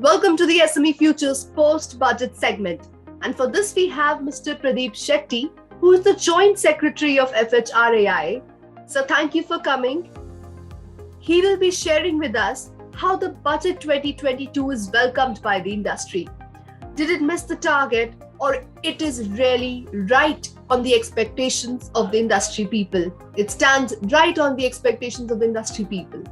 Welcome to the SME Futures post-budget segment. And for this, we have Mr. Pradeep Shetty, who is the Joint Secretary of FHRAI. So thank you for coming. He will be sharing with us how the budget 2022 is welcomed by the industry. Did it miss the target, or it is really right on the expectations of the industry people? It stands right on the expectations of the industry people.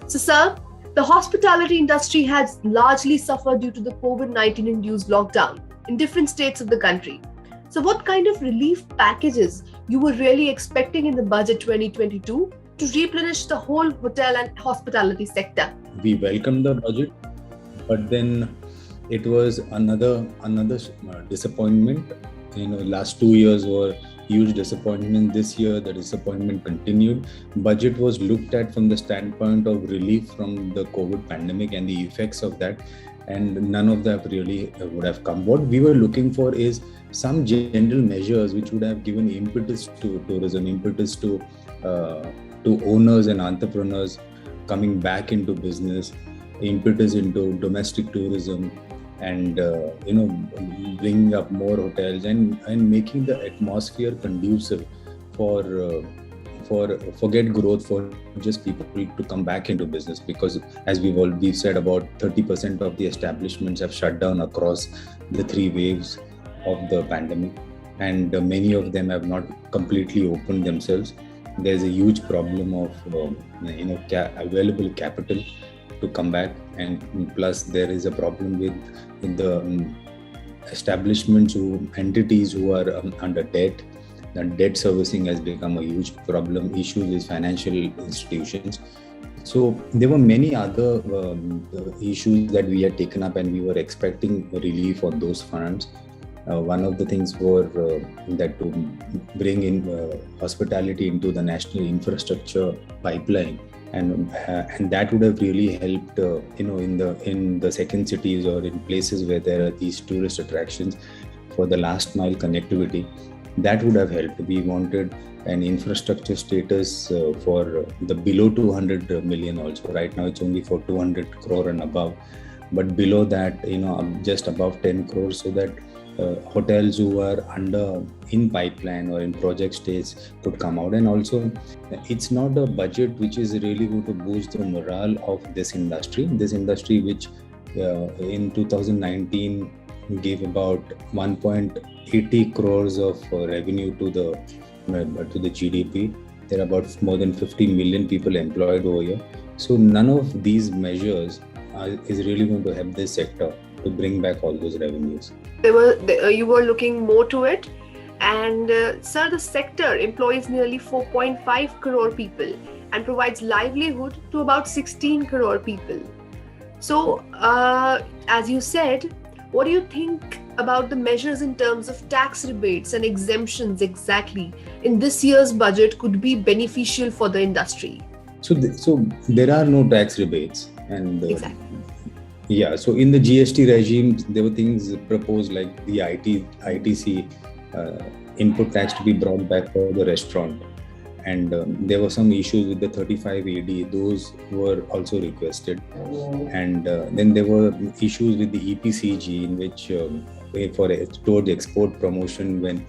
So, sir, the hospitality industry has largely suffered due to the COVID-19 induced lockdown in different states of the country. So what kind of relief packages you were really expecting in the budget 2022 to replenish the whole hotel and hospitality sector? We welcomed the budget, but then it was another disappointment. Last 2 years were huge disappointment. This year, the disappointment continued. Budget was looked at from the standpoint of relief from the COVID pandemic and the effects of that, and none of that really would have come. What we were looking for is some general measures which would have given impetus to tourism, impetus to owners and entrepreneurs coming back into business, impetus into domestic tourism, and bringing up more hotels and making the atmosphere conducive for get growth, for just people to come back into business. Because as we've said, about 30% of the establishments have shut down across the 3 waves of the pandemic, and many of them have not completely opened themselves. There's a huge problem of available capital to come back, and plus there is a problem with the establishments entities who are under debt. The debt servicing has become a huge problem, issues with financial institutions. So there were many other issues that we had taken up, and we were expecting relief on those fronts. One of the things were that to bring in hospitality into the national infrastructure pipeline, and that would have really helped in the second cities or in places where there are these tourist attractions for the last mile connectivity. That would have helped. We wanted an infrastructure status for the below 200 million also. Right now it's only for 200 crore and above, but below that, just above 10 crores, so that hotels who are in pipeline or in project stage could come out. And also, it's not a budget which is really going to boost the morale of this industry which in 2019 gave about 1.80 crores of revenue to the GDP. There are about more than 50 million people employed over here. So none of these measures is really going to help this sector to bring back all those revenues. You were looking more to it, and sir, the sector employs nearly 4.5 crore people and provides livelihood to about 16 crore people. So, as you said, what do you think about the measures in terms of tax rebates and exemptions exactly in this year's budget could be beneficial for the industry? So there are no tax rebates, and exactly. Yeah, so in the GST regime, there were things proposed like the ITC input tax to be brought back for the restaurant, and there were some issues with the 35 AD. Those were also requested, and then there were issues with the EPCG, in which towards export promotion when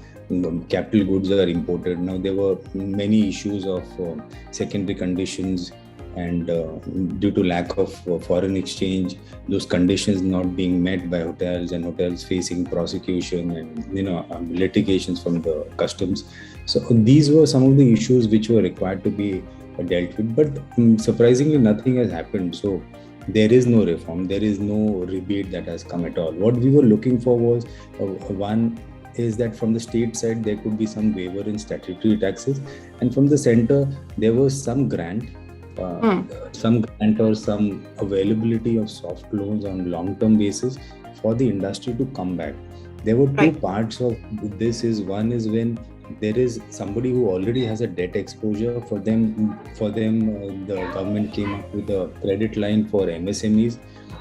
capital goods are imported. Now there were many issues of secondary conditions, and due to lack of foreign exchange, those conditions not being met by hotels, and hotels facing prosecution and litigations from the customs. So these were some of the issues which were required to be dealt with, but surprisingly nothing has happened. So there is no reform, there is no rebate that has come at all. What we were looking for was one is that from the state side there could be some waiver in statutory taxes, and from the center there was some grant or some availability of soft loans on long-term basis for the industry to come back. There were two parts of this. One is when there is somebody who already has a debt exposure. For them, the government came up with a credit line for MSMEs.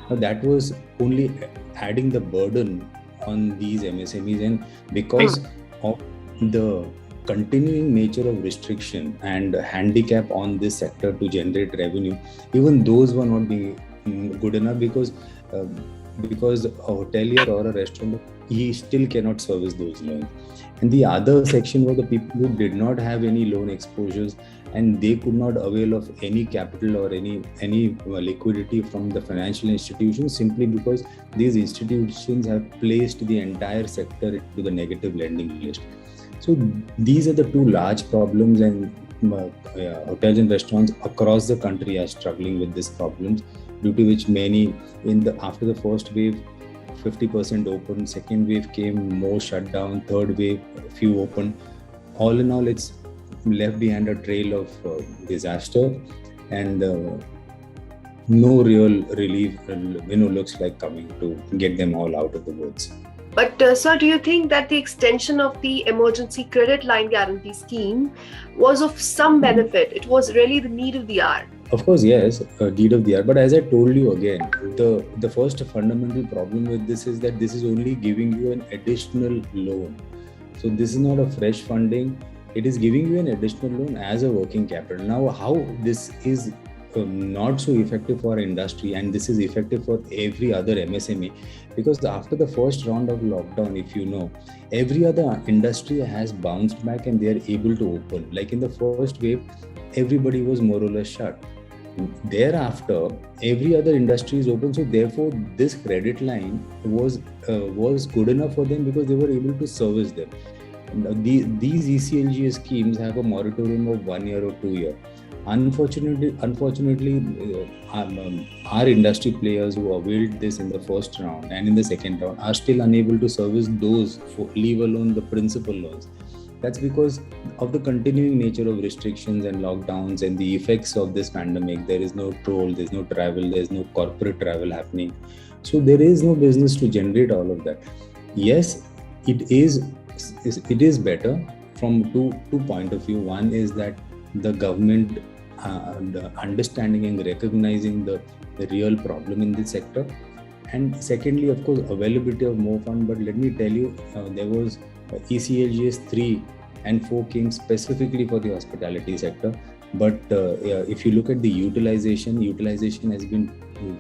Now that was only adding the burden on these MSMEs, and because of the continuing nature of restriction and handicap on this sector to generate revenue, even those were not being good enough, because um, because a hotelier or a restaurant, he still cannot service those loans. And the other section were the people who did not have any loan exposures, and they could not avail of any capital or any liquidity from the financial institutions, simply because these institutions have placed the entire sector into the negative lending list. So these are the two large problems, and hotels and restaurants across the country are struggling with these problems, due to which many after the first wave, 50% open, second wave came, more shut down, third wave, few open. All in all, it's left behind a trail of disaster, and no real relief looks like coming to get them all out of the woods. But sir, do you think that the extension of the emergency credit line guarantee scheme was of some benefit? It was really the need of the hour. Of course, yes, deed of the hour. But as I told you again, the first fundamental problem with this is that this is only giving you an additional loan. So this is not a fresh funding. It is giving you an additional loan as a working capital. Now, how this is not so effective for industry, and this is effective for every other MSME, because after the first round of lockdown, if you know, every other industry has bounced back and they are able to open. Like in the first wave, everybody was more or less shut. Thereafter, every other industry is open, so therefore this credit line was good enough for them because they were able to service them. These ECLGS schemes have a moratorium of 1 year or 2 years. Unfortunately, our industry players who availed this in the first round and in the second round are still unable to service those, leave alone the principal loans. That's because of the continuing nature of restrictions and lockdowns and the effects of this pandemic. There is no toll, there's no travel, there's no corporate travel happening. So there is no business to generate all of that. Yes, it is better from two point of view. One is that the government understanding and recognizing the real problem in this sector. And secondly, of course, availability of more fund. But let me tell you, there was ECLGS 3 and 4 came specifically for the hospitality sector. But if you look at the utilization has been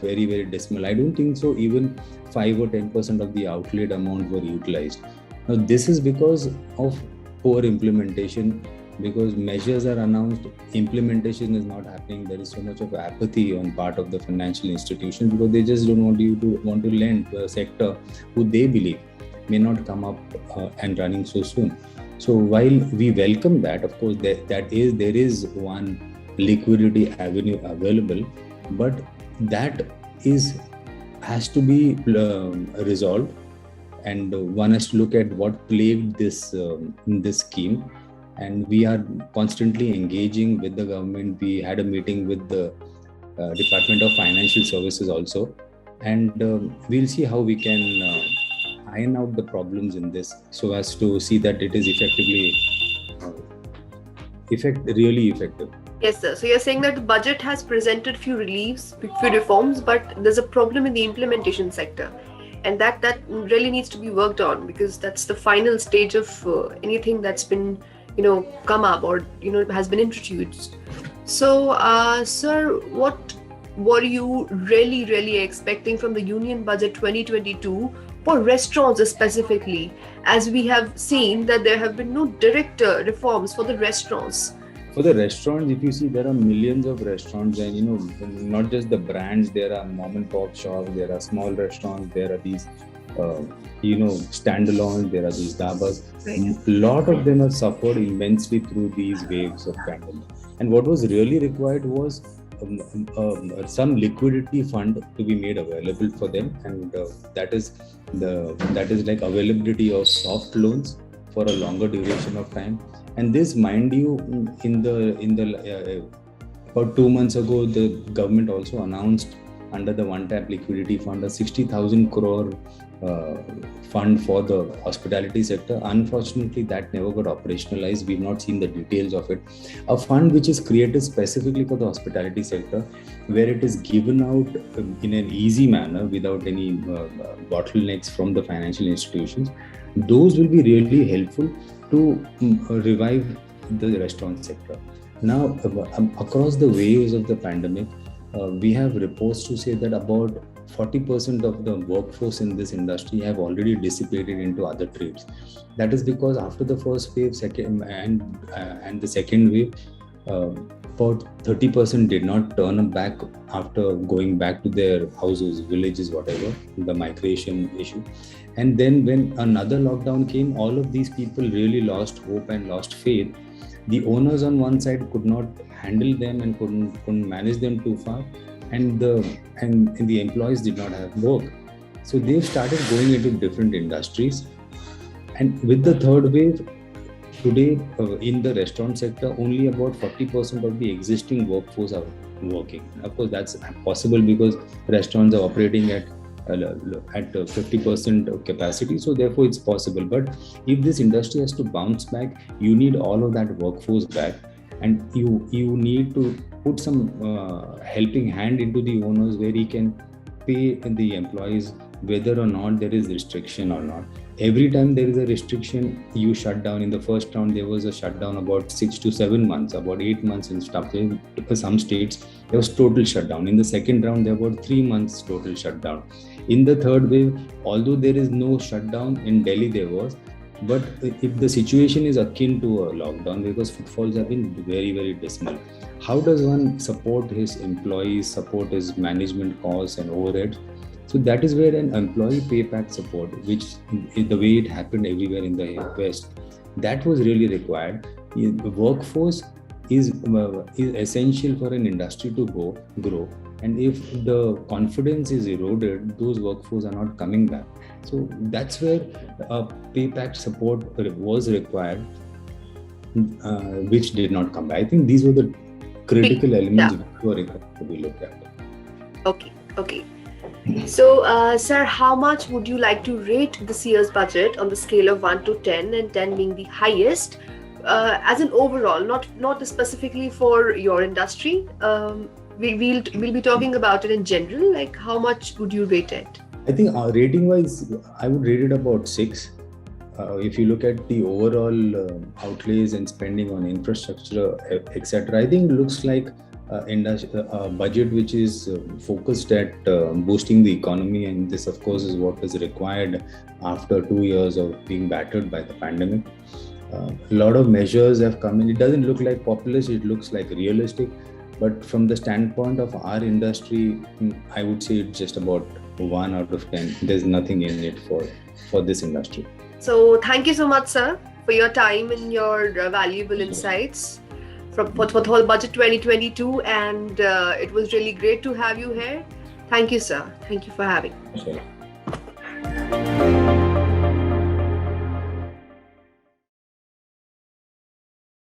very, very dismal. I don't think so even 5 or 10% of the outlaid amount were utilized. Now, this is because of poor implementation, because measures are announced, implementation is not happening. There is so much of apathy on part of the financial institutions because they just don't want to lend to a sector who they believe may not come up and running so soon. So while we welcome that, of course, there is one liquidity avenue available, but that has to be resolved, and one has to look at what plagued this scheme. And we are constantly engaging with the government. We had a meeting with the Department of Financial Services also, and we'll see how we can iron out the problems in this so as to see that it is really effective. Yes, sir. So you're saying that the budget has presented few reliefs, few reforms, but there's a problem in the implementation sector. And that really needs to be worked on, because that's the final stage of anything that's been come up or has been introduced. So sir, what were you really expecting from the Union Budget 2022 for restaurants specifically, as we have seen that there have been no direct reforms for the restaurants? For the restaurants, if you see, there are millions of restaurants, and not just the brands. There are mom and pop shops, there are small restaurants, there are these standalones, there are these dhabas. Right. A lot of them have suffered immensely through these waves of pandemic. And what was really required was some liquidity fund to be made available for them, and that is like availability of soft loans for a longer duration of time. And this, mind you, in the about 2 months ago, the government also announced under the one-tap liquidity fund a 60,000 crore fund for the hospitality sector. Unfortunately, that never got operationalized. We've not seen the details of it. A fund which is created specifically for the hospitality sector, where it is given out in an easy manner without any bottlenecks from the financial institutions. Those will be really helpful to revive the restaurant sector. Now, across the waves of the pandemic, we have reports to say that about 40% of the workforce in this industry have already dissipated into other trades. That is because after the first wave, and the second wave, about 30% did not turn back after going back to their houses, villages, whatever, the migration issue. And then when another lockdown came, all of these people really lost hope and lost faith. The owners on one side could not handle them and couldn't manage them too far, and the employees did not have work. So they've started going into different industries. And with the third wave, today in the restaurant sector, only about 40% of the existing workforce are working. Of course, that's possible because restaurants are operating at 50% of capacity, so therefore it's possible. But if this industry has to bounce back, you need all of that workforce back, and you need to put some helping hand into the owners, where he can pay the employees whether or not there is restriction or not. Every time there is a restriction, you shut down. In the first round, there was a shutdown about 6 to 7 months, about 8 months in stuff. In some states, there was total shutdown. In the second round, there were about 3 months total shutdown. In the third wave, although there is no shutdown, in Delhi there was, but if the situation is akin to a lockdown, because footfalls have been very, very dismal. How does one support his employees, support his management costs and overheads? So that is where an employee pay pack support, which is the way it happened everywhere in the West, that was really required. The workforce is essential for an industry to grow. And if the confidence is eroded, those workforce are not coming back. So that's where a pay pack support was required, which did not come back. I think these were the critical elements which were required to be looked at. Okay. So, sir, how much would you like to rate this year's budget on the scale of 1 to 10, and 10 being the highest, as an overall, not specifically for your industry? We'll be talking about it in general. Like, how much would you rate it? I think rating-wise, I would rate it about 6. If you look at the overall outlays and spending on infrastructure, etc., I think it looks like a budget which is focused at boosting the economy, and this of course is what is required after 2 years of being battered by the pandemic. A lot of measures have come in. It doesn't look like populist, it looks like realistic, but from the standpoint of our industry, I would say it's just about 1 out of 10. There's nothing in it for this industry. So thank you so much, sir, for your time and your valuable insights for the whole budget 2022, and it was really great to have you here. Thank you, sir. Thank you for having me. Sure.